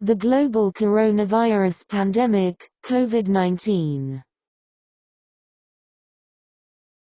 The global coronavirus pandemic, COVID-19.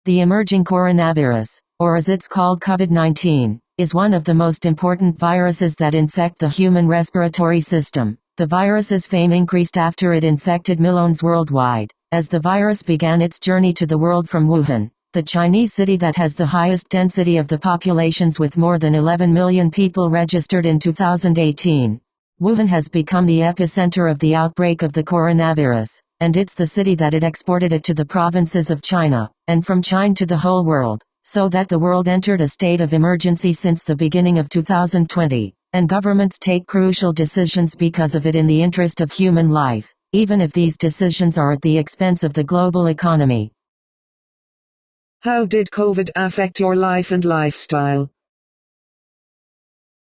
The emerging coronavirus, or as it's called COVID-19, is one of the most important viruses that infect the human respiratory system. The virus's fame increased after it infected millions worldwide, as the virus began its journey to the world from Wuhan, the Chinese city that has the highest density of the populations with more than 11 million people registered in 2018. Wuhan has become the epicenter of the outbreak of the coronavirus, and it's the city that it exported it to the provinces of China, and from China to the whole world, so that the world entered a state of emergency since the beginning of 2020, and governments take crucial decisions because of it in the interest of human life, even if these decisions are at the expense of the global economy. How did COVID affect your life and lifestyle?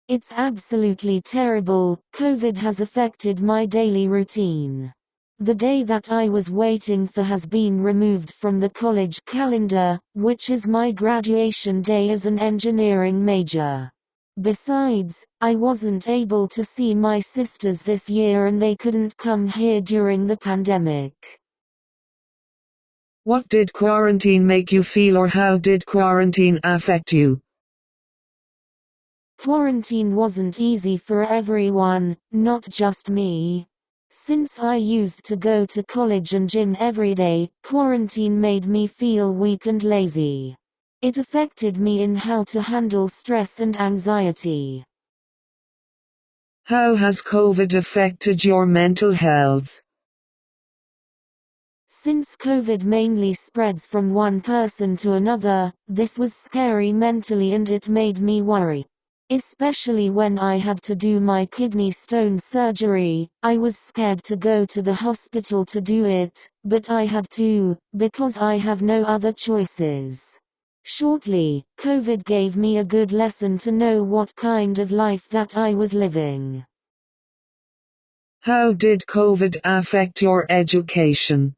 It's absolutely terrible. COVID has affected my daily routine. The day that I was waiting for has been removed from the college calendar, which is my graduation day as an engineering major. Besides, I wasn't able to see my sisters this year and they couldn't come here during the pandemic. What did quarantine make you feel, or how did quarantine affect you? Quarantine wasn't easy for everyone, not just me. Since I used to go to college and gym every day, quarantine made me feel weak and lazy. It affected me in how to handle stress and anxiety. How has COVID affected your mental health? Since COVID mainly spreads from one person to another, this was scary mentally and it made me worry. Especially when I had to do my kidney stone surgery, I was scared to go to the hospital to do it, but I had to, because I have no other choices. Shortly, COVID gave me a good lesson to know what kind of life that I was living. How did COVID affect your education?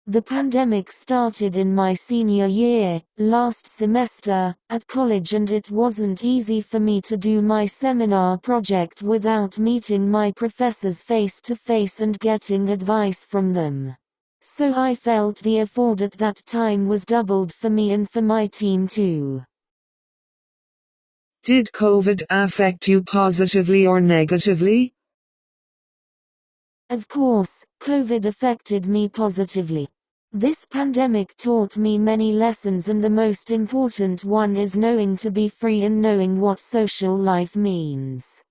The pandemic started in my senior year, last semester, at college, and it wasn't easy for me to do my seminar project without meeting my professors face to face and getting advice from them. So I felt the effort at that time was doubled for me and for my team too. Did COVID affect you positively or negatively? Of course, COVID affected me positively. This pandemic taught me many lessons, and the most important one is knowing to be free and knowing what social life means.